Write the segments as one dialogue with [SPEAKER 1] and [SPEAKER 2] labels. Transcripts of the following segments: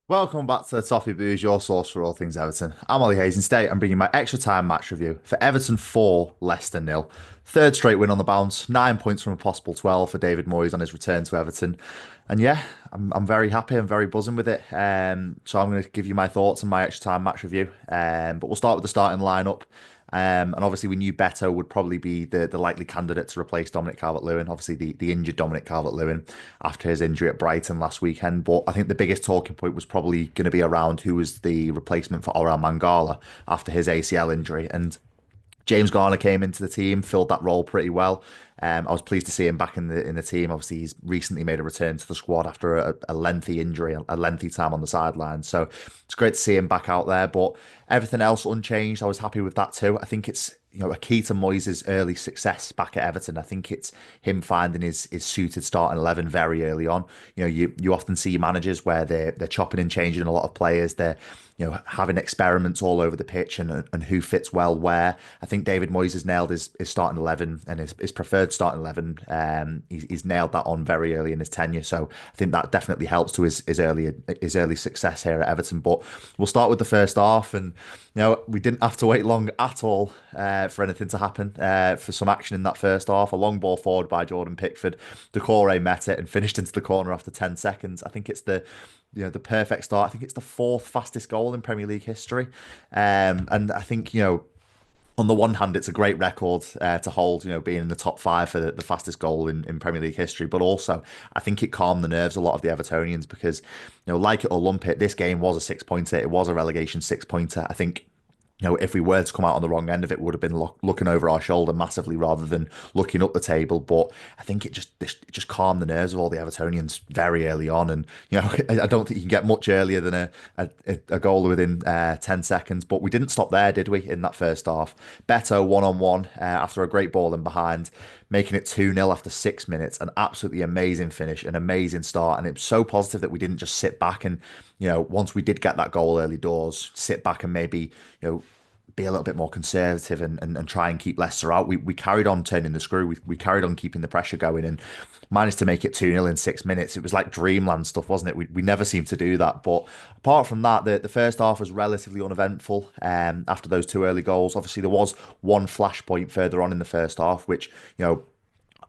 [SPEAKER 1] Welcome back to the Toffee Booze, your source for all things Everton. I'm Ollie Hayes, and today I'm bringing my extra time match review for Everton 4, Leicester nil. Third straight win on the bounce, 9 points from a possible 12 for David Moyes on his return to Everton. And yeah, I'm very happy, I'm very buzzing with it. So I'm going to give you my thoughts on my extra time match review. But we'll start with the starting lineup. And obviously, we knew Beto would probably be the likely candidate to replace Dominic Calvert-Lewin. Obviously, the injured Dominic Calvert-Lewin after his injury at Brighton last weekend. But I think the biggest talking point was probably going to be around who was the replacement for Orel Mangala after his ACL injury. And James Garner came into the team, filled that role pretty well. I was pleased to see him back in the team. Obviously, he's recently made a return to the squad after a lengthy injury, a lengthy time on the sideline. So it's great to see him back out there. But everything else unchanged. I was happy with that too. I think it's a key to Moyes' early success back at Everton. I think it's him finding his suited starting 11 very early on. You often see managers where they're chopping and changing a lot of players. They're having experiments all over the pitch and who fits well where. I think David Moyes has nailed his starting 11 and his preferred starting 11. He's nailed that on very early in his tenure. So I think that definitely helps to his early success here at Everton. But we'll start with the first half. And we didn't have to wait long at all for anything to happen, for some action in that first half. A long ball forward by Jordan Pickford. Decore met it and finished into the corner after 10 seconds. I think it's the perfect start. I think it's the fourth fastest goal in Premier League history. And I think, on the one hand, it's a great record to hold, being in the top five for the fastest goal in Premier League history. But also, I think it calmed the nerves a lot of the Evertonians because, like it or lump it, this game was a six-pointer. It was a relegation six-pointer. I think if we were to come out on the wrong end of it, would have been looking over our shoulder massively rather than looking up the table. But I think it just calmed the nerves of all the Evertonians very early on. And I don't think you can get much earlier than a goal within 10 seconds. But we didn't stop there, did we? In that first half, Beto one-on-one after a great ball in behind, making it 2-0 after 6 minutes. An absolutely amazing finish, an amazing start. And it's so positive that we didn't just sit back and, once we did get that goal early doors, sit back and maybe, be a little bit more conservative and try and keep Leicester out. We carried on turning the screw. We carried on keeping the pressure going and managed to make it 2-0 in 6 minutes. It was like dreamland stuff, wasn't it? We never seemed to do that. But apart from that, the first half was relatively uneventful after those two early goals. Obviously, there was one flashpoint further on in the first half, which,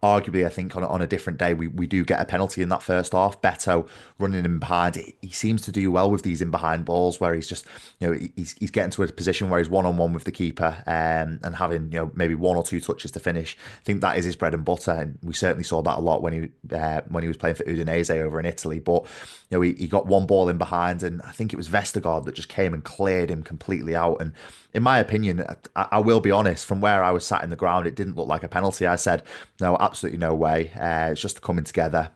[SPEAKER 1] arguably, I think on a different day, we do get a penalty in that first half. Beto running in behind, he seems to do well with these in behind balls where he's just, he's getting to a position where he's one-on-one with the keeper and having, maybe one or two touches to finish. I think that is his bread and butter. And we certainly saw that a lot when he was playing for Udinese over in Italy. But, he got one ball in behind and I think it was Vestergaard that just came and cleared him completely out. And in my opinion, I will be honest, from where I was sat in the ground, it didn't look like a penalty. I said, no, absolutely no way. It's just coming together.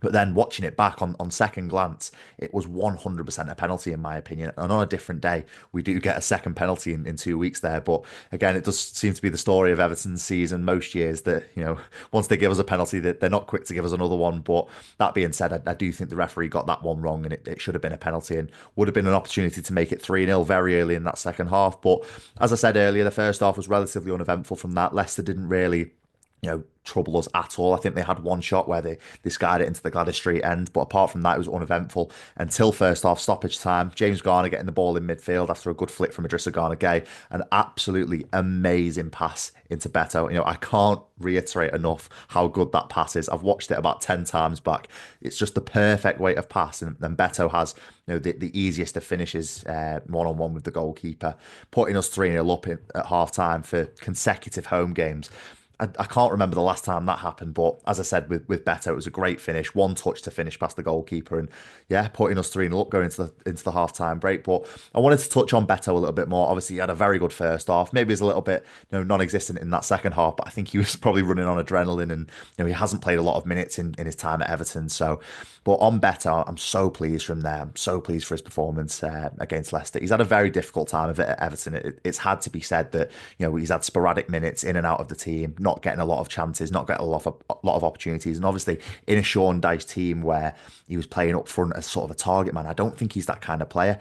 [SPEAKER 1] But then watching it back on second glance, it was 100% a penalty, in my opinion. And on a different day, we do get a second penalty in 2 weeks there. But again, it does seem to be the story of Everton's season most years that, once they give us a penalty, that they're not quick to give us another one. But that being said, I do think the referee got that one wrong and it should have been a penalty and would have been an opportunity to make it 3-0 very early in that second half. But as I said earlier, the first half was relatively uneventful from that. Leicester didn't really trouble us at all. I think they had one shot where they skied it into the Gladys Street end, but apart from that, it was uneventful until first half stoppage time. James Garner getting the ball in midfield after a good flick from Idrissa Gana-Gueye, an absolutely amazing pass into Beto. I can't reiterate enough how good that pass is. I've watched it about 10 times back. It's just the perfect weight of pass, and Beto has the easiest of finishes one-on-one with the goalkeeper, putting us 3-0 up at half time for consecutive home games. I can't remember the last time that happened, but as I said with Beto, it was a great finish, one touch to finish past the goalkeeper, and yeah, putting us 3-0 up going into the half time break. But I wanted to touch on Beto a little bit more. Obviously, he had a very good first half. Maybe he's a little bit non-existent in that second half, but I think he was probably running on adrenaline, and he hasn't played a lot of minutes in his time at Everton. So, but on Beto, I'm so pleased from there. I'm so pleased for his performance against Leicester. He's had a very difficult time of it at Everton. It's had to be said that he's had sporadic minutes in and out of the team, not getting a lot of chances, not getting a lot of opportunities. And obviously, in a Sean Dyche team where he was playing up front as sort of a target man, I don't think he's that kind of player.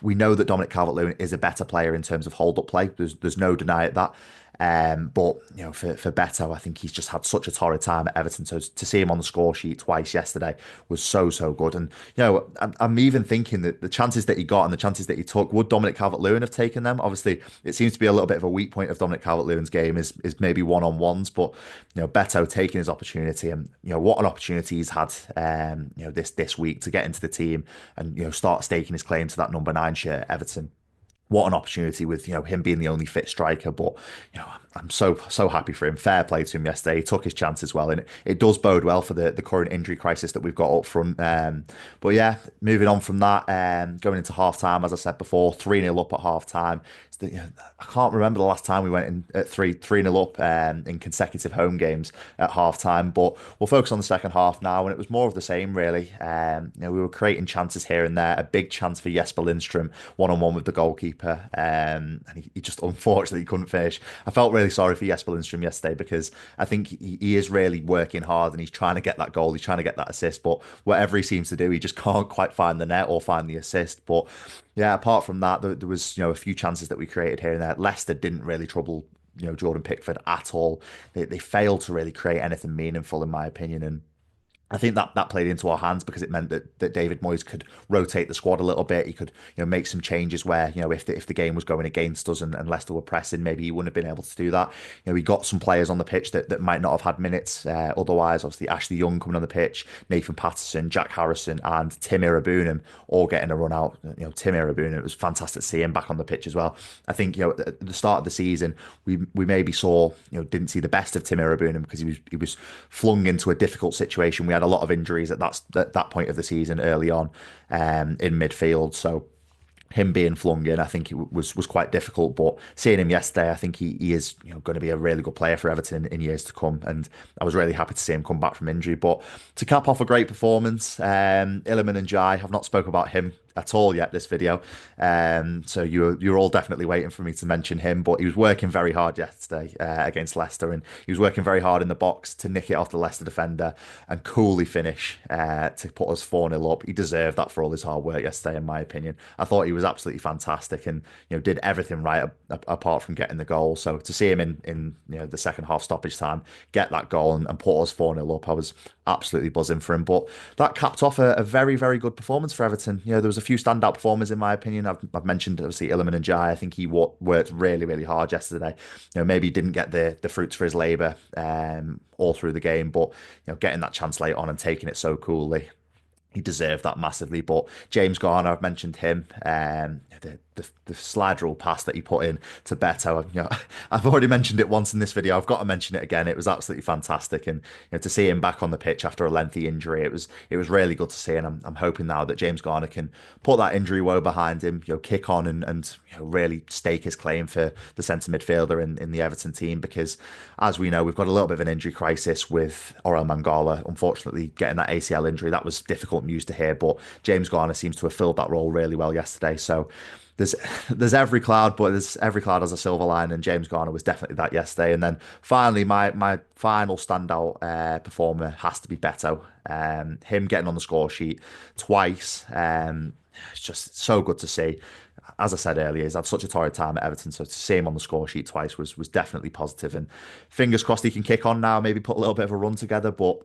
[SPEAKER 1] We know that Dominic Calvert-Lewin is a better player in terms of hold-up play. There's no denying that. But for Beto, I think he's just had such a torrid time at Everton. So to see him on the score sheet twice yesterday was so good. And I'm even thinking that the chances that he got and the chances that he took, would Dominic Calvert-Lewin have taken them? Obviously, it seems to be a little bit of a weak point of Dominic Calvert-Lewin's game is maybe one-on-ones, but Beto taking his opportunity, and what an opportunity he's had this week to get into the team and start staking his claim to that number 9 shirt at Everton. What an opportunity with him being the only fit striker. But I'm so happy for him. Fair play to him yesterday. He took his chance as well, and it does bode well for the current injury crisis that we've got up front. But yeah, moving on from that, going into half time, as I said before, 3-0 up at half time. I can't remember the last time we went in at 3-0 up in consecutive home games at half time. But we'll focus on the second half now, and it was more of the same, really. We were creating chances here and there. A big chance for Jesper Lindstrom, one-on-one with the goalkeeper, and he just unfortunately couldn't finish. I felt really sorry for Jesper Lindstrom yesterday because I think he is really working hard and he's trying to get that goal, he's trying to get that assist, but whatever he seems to do, he just can't quite find the net or find the assist. But yeah, apart from that, there was a few chances that we created here and there. Leicester didn't really trouble Jordan Pickford at all. They failed to really create anything meaningful, in my opinion, and I think that played into our hands because it meant that David Moyes could rotate the squad a little bit. He could make some changes where if the game was going against us and Leicester were pressing, maybe he wouldn't have been able to do that. We got some players on the pitch that might not have had minutes otherwise. Obviously, Ashley Young coming on the pitch, Nathan Patterson, Jack Harrison, and Tim Irabunam all getting a run out. Tim Irabunam, it was fantastic to see him back on the pitch as well. I think at the start of the season we maybe saw didn't see the best of Tim Irabunam because he was flung into a difficult situation. We had a lot of injuries at that point of the season early on in midfield. So him being flung in, I think it was quite difficult. But seeing him yesterday, I think he is going to be a really good player for Everton in years to come. And I was really happy to see him come back from injury. But to cap off a great performance, Iliman and Jai, I've not spoke about him at all yet this video. So you're all definitely waiting for me to mention him, but he was working very hard yesterday against Leicester, and he was working very hard in the box to nick it off the Leicester defender and coolly finish to put us 4-0 up. He deserved that for all his hard work yesterday, in my opinion. I thought he was absolutely fantastic and did everything right apart from getting the goal. So to see him in the second half stoppage time get that goal and put us 4-0 up, I was absolutely buzzing for him. But that capped off a very good performance for Everton. There was a few standout performers in my opinion. I've mentioned obviously Iliman and Jai. I think he worked really hard yesterday. Maybe he didn't get the fruits for his labour all through the game, but getting that chance late on and taking it so coolly, he deserved that massively. But James Garner, I've mentioned him. The slide rule pass that he put in to Beto, I've already mentioned it once in this video. I've got to mention it again. It was absolutely fantastic, and to see him back on the pitch after a lengthy injury, it was really good to see. And I'm hoping now that James Garner can put that injury woe behind him, kick on and really stake his claim for the centre midfielder in the Everton team. Because as we know, we've got a little bit of an injury crisis with Orel Mangala. Unfortunately, getting that ACL injury, that was difficult news to hear. But James Garner seems to have filled that role really well yesterday. So there's every cloud, but there's every cloud has a silver line, and James Garner was definitely that yesterday. And then finally, my final standout performer has to be Beto. Him getting on the score sheet twice. It's just so good to see. As I said earlier, he's had such a torrid time at Everton, so to see him on the score sheet twice was definitely positive. And fingers crossed he can kick on now, maybe put a little bit of a run together. But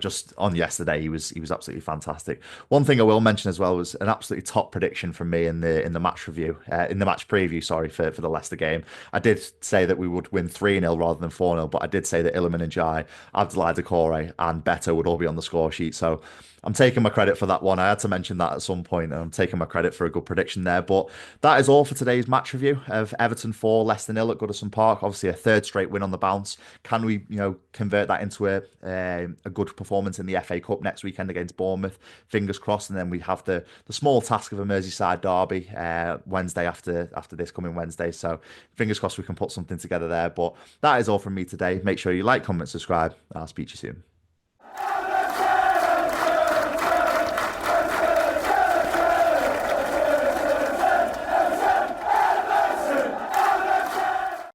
[SPEAKER 1] just on yesterday, he was absolutely fantastic. One thing I will mention as well was an absolutely top prediction from me in the match review, in the match preview, sorry, for the Leicester game. I did say that we would win 3-0 rather than 4-0, but I did say that Iliman and Jai, Abdoulaye Doucouré, and Beto would all be on the score sheet. So I'm taking my credit for that one. I had to mention that at some point, and I'm taking my credit for a good prediction there. But that is all for today's match review of Everton 4, Leicester 0 at Goodison Park. Obviously, a third straight win on the bounce. Can we, convert that into a good performance in the FA Cup next weekend against Bournemouth? Fingers crossed. And then we have the small task of a Merseyside derby Wednesday after this coming Wednesday. So fingers crossed we can put something together there. But that is all from me today. Make sure you like, comment, subscribe. I'll speak to you soon.